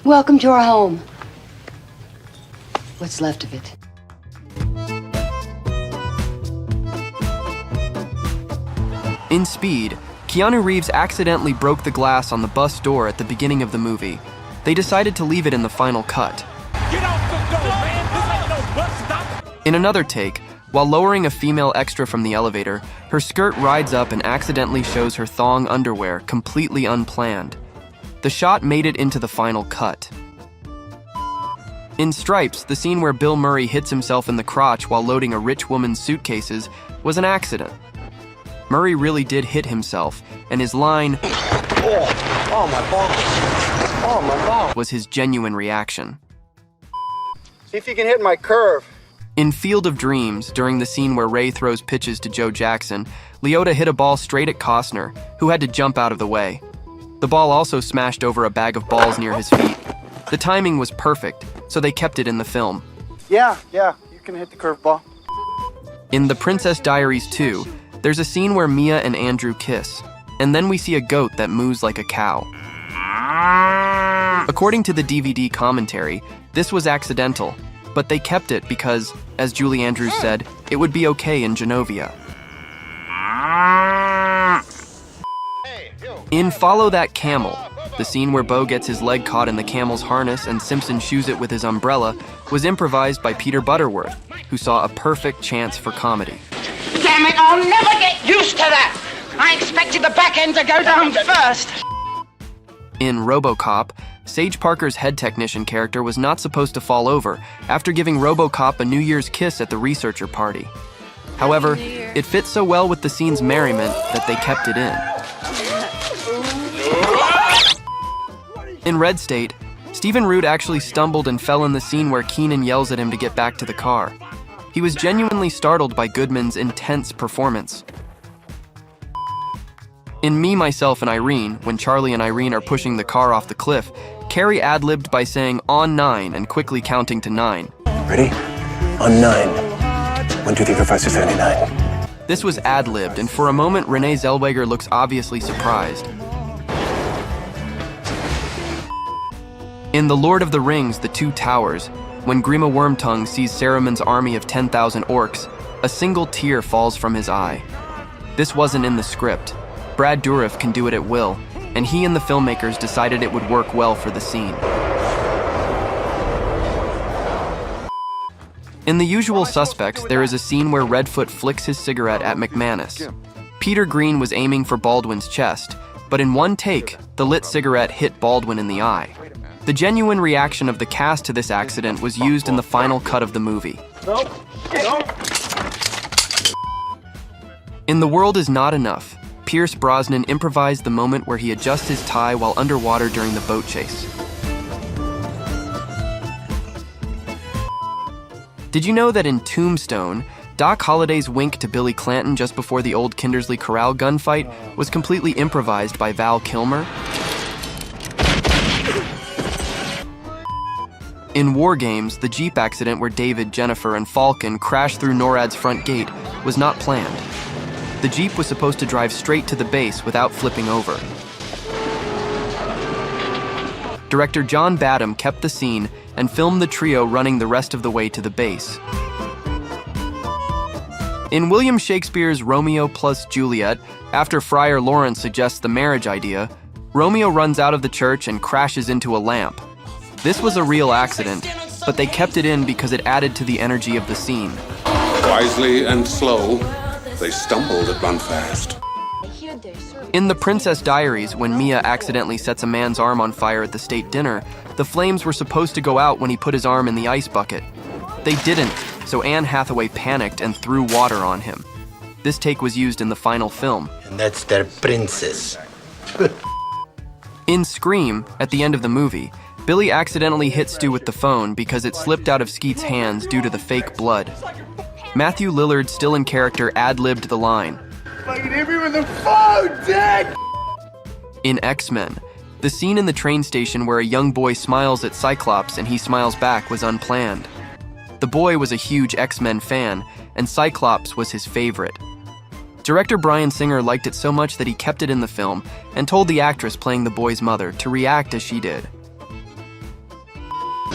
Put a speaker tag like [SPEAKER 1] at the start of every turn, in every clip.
[SPEAKER 1] Welcome to our home. What's left of it.
[SPEAKER 2] In Speed, Keanu Reeves accidentally broke the glass on the bus door at the beginning of the movie. They decided to leave it in the final cut.
[SPEAKER 3] Get off the door, man! This ain't no bus stop!
[SPEAKER 2] In another take, while lowering a female extra from the elevator, her skirt rides up and accidentally shows her thong underwear, completely unplanned. The shot made it into the final cut. In Stripes, the scene where Bill Murray hits himself in the crotch while loading a rich woman's suitcases was an accident. Murray really did hit himself, and his line,
[SPEAKER 4] Oh my balls. Oh my balls.
[SPEAKER 2] was his genuine reaction.
[SPEAKER 4] See if you can hit my curve.
[SPEAKER 2] In Field of Dreams, during the scene where Ray throws pitches to Joe Jackson, Liotta hit a ball straight at Costner, who had to jump out of the way. The ball also smashed over a bag of balls near his feet. The timing was perfect, so they kept it in the film.
[SPEAKER 4] Yeah, you can hit the curveball.
[SPEAKER 2] In The Princess Diaries 2, there's a scene where Mia and Andrew kiss, and then we see a goat that moos like a cow. According to the DVD commentary, this was accidental, but they kept it because, as Julie Andrews said, it would be okay in Genovia. In Follow That Camel, the scene where Bo gets his leg caught in the camel's harness and Simpson shoos it with his umbrella was improvised by Peter Butterworth, who saw a perfect chance for comedy.
[SPEAKER 5] Damn it, I'll never get used to that! I expected the back end to go down first!
[SPEAKER 2] In RoboCop, Sage Parker's head technician character was not supposed to fall over after giving RoboCop a New Year's kiss at the researcher party. However, it fit so well with the scene's merriment that they kept it in. In Red State, Stephen Root actually stumbled and fell in the scene where Keenan yells at him to get back to the car. He was genuinely startled by Goodman's intense performance. In Me, Myself, and Irene, when Charlie and Irene are pushing the car off the cliff, Carrie ad-libbed by saying "on 9" and quickly counting to 9.
[SPEAKER 6] Ready? On 9. 1, 2, 3, 4, 5, 6, 7, 8, 9.
[SPEAKER 2] This was ad-libbed, and for a moment Renee Zellweger looks obviously surprised. In The Lord of the Rings, The Two Towers, when Grima Wormtongue sees Saruman's army of 10,000 orcs, a single tear falls from his eye. This wasn't in the script. Brad Dourif can do it at will, and he and the filmmakers decided it would work well for the scene. In The Usual Suspects, there is a scene where Redfoot flicks his cigarette at McManus. Peter Green was aiming for Baldwin's chest, but in one take, the lit cigarette hit Baldwin in the eye. The genuine reaction of the cast to this accident was used in the final cut of the movie. In The World Is Not Enough, Pierce Brosnan improvised the moment where he adjusts his tie while underwater during the boat chase. Did you know that in Tombstone, Doc Holliday's wink to Billy Clanton just before the old Kindersley Corral gunfight was completely improvised by Val Kilmer? In War Games, the Jeep accident where David, Jennifer, and Falcon crashed through NORAD's front gate was not planned. The Jeep was supposed to drive straight to the base without flipping over. Director John Badham kept the scene and filmed the trio running the rest of the way to the base. In William Shakespeare's Romeo plus Juliet, after Friar Lawrence suggests the marriage idea, Romeo runs out of the church and crashes into a lamp. This was a real accident, but they kept it in because it added to the energy of the scene.
[SPEAKER 7] Wisely and slow, they stumbled at run fast.
[SPEAKER 2] In The Princess Diaries, when Mia accidentally sets a man's arm on fire at the state dinner, the flames were supposed to go out when he put his arm in the ice bucket. They didn't, so Anne Hathaway panicked and threw water on him. This take was used in the final film.
[SPEAKER 8] And that's their princess.
[SPEAKER 2] In Scream, at the end of the movie, Billy accidentally hit Stu with the phone because it slipped out of Skeet's hands due to the fake blood. Matthew Lillard, still in character, ad-libbed the line.
[SPEAKER 4] Fucking hit me with the phone, Dad!
[SPEAKER 2] In X-Men, the scene in the train station where a young boy smiles at Cyclops and he smiles back was unplanned. The boy was a huge X-Men fan, and Cyclops was his favorite. Director Bryan Singer liked it so much that he kept it in the film and told the actress playing the boy's mother to react as she did.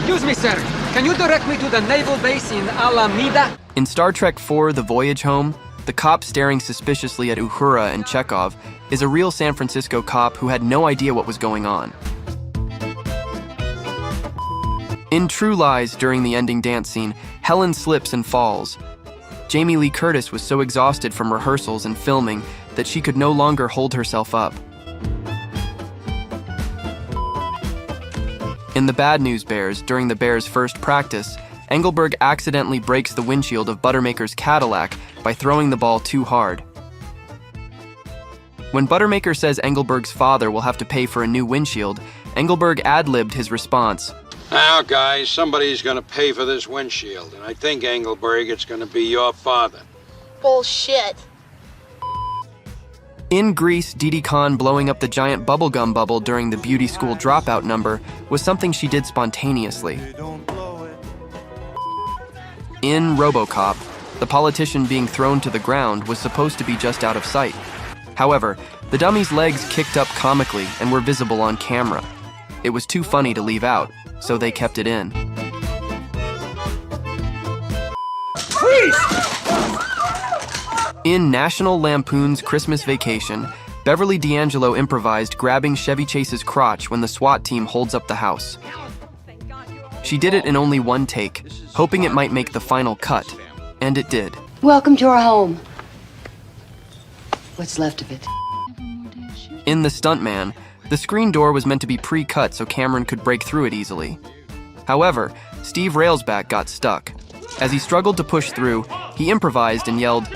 [SPEAKER 1] Excuse me, sir. Can you direct me to the naval base in Alameda?
[SPEAKER 2] In Star Trek IV: The Voyage Home, the cop staring suspiciously at Uhura and Chekhov is a real San Francisco cop who had no idea what was going on. In True Lies, during the ending dance scene, Helen slips and falls. Jamie Lee Curtis was so exhausted from rehearsals and filming that she could no longer hold herself up. In The Bad News Bears, during the Bears' first practice, Engelberg accidentally breaks the windshield of Buttermaker's Cadillac by throwing the ball too hard. When Buttermaker says Engelberg's father will have to pay for a new windshield, Engelberg ad-libbed his response.
[SPEAKER 9] Now, guys, somebody's gonna pay for this windshield, and I think, Engelberg, it's gonna be your father.
[SPEAKER 10] Bullshit.
[SPEAKER 2] In Grease, Didi Khan blowing up the giant bubblegum bubble during the beauty school dropout number was something she did spontaneously. In RoboCop, the politician being thrown to the ground was supposed to be just out of sight. However, the dummy's legs kicked up comically and were visible on camera. It was too funny to leave out, so they kept it in. In National Lampoon's Christmas Vacation, Beverly D'Angelo improvised grabbing Chevy Chase's crotch when the SWAT team holds up the house. She did it in only one take, hoping it might make the final cut, and it did.
[SPEAKER 11] Welcome to our home. What's left of it?
[SPEAKER 2] In The Stuntman, the screen door was meant to be pre-cut so Cameron could break through it easily. However, Steve Railsback got stuck. As he struggled to push through, he improvised and yelled,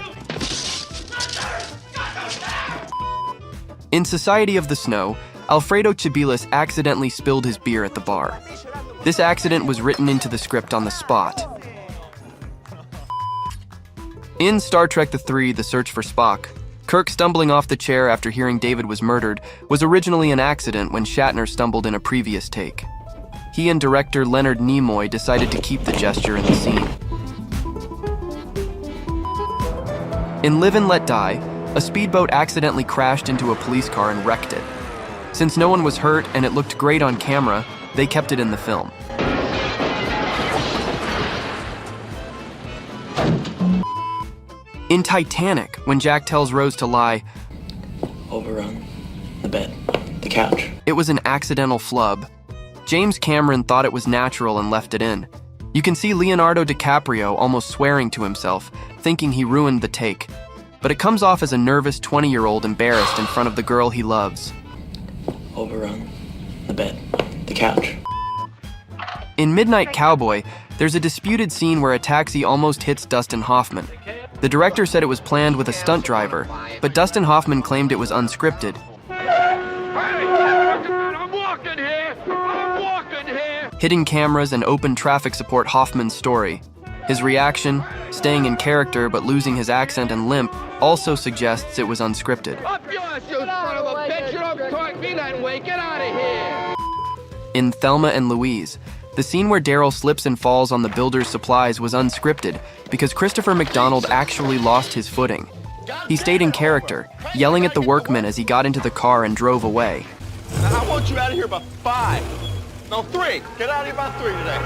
[SPEAKER 2] In Society of the Snow, Alfredo Chibilis accidentally spilled his beer at the bar. This accident was written into the script on the spot. In Star Trek III: The Search for Spock, Kirk stumbling off the chair after hearing David was murdered was originally an accident when Shatner stumbled in a previous take. He and director Leonard Nimoy decided to keep the gesture in the scene. In Live and Let Die, a speedboat accidentally crashed into a police car and wrecked it. Since no one was hurt and it looked great on camera, they kept it in the film. In Titanic, when Jack tells Rose to lie,
[SPEAKER 6] Over on the bed, the couch.
[SPEAKER 2] it was an accidental flub. James Cameron thought it was natural and left it in. You can see Leonardo DiCaprio almost swearing to himself, thinking he ruined the take. But it comes off as a nervous 20-year-old embarrassed in front of the girl he loves.
[SPEAKER 6] Over on the bed, the couch.
[SPEAKER 2] In Midnight Cowboy, there's a disputed scene where a taxi almost hits Dustin Hoffman. The director said it was planned with a stunt driver, but Dustin Hoffman claimed it was unscripted.
[SPEAKER 3] I'm walking here. I'm walking here.
[SPEAKER 2] Hidden cameras and open traffic support Hoffman's story. His reaction, staying in character but losing his accent and limp, also suggests it was unscripted.
[SPEAKER 3] Up yours, you son of a bitch. You don't talk me that way. Get out of here.
[SPEAKER 2] In Thelma and Louise, the scene where Daryl slips and falls on the builder's supplies was unscripted because Christopher McDonald actually lost his footing. He stayed in character, yelling at the workmen as he got into the car and drove away.
[SPEAKER 3] I want you out of here by 5. No, 3. Get out of here by 3 today.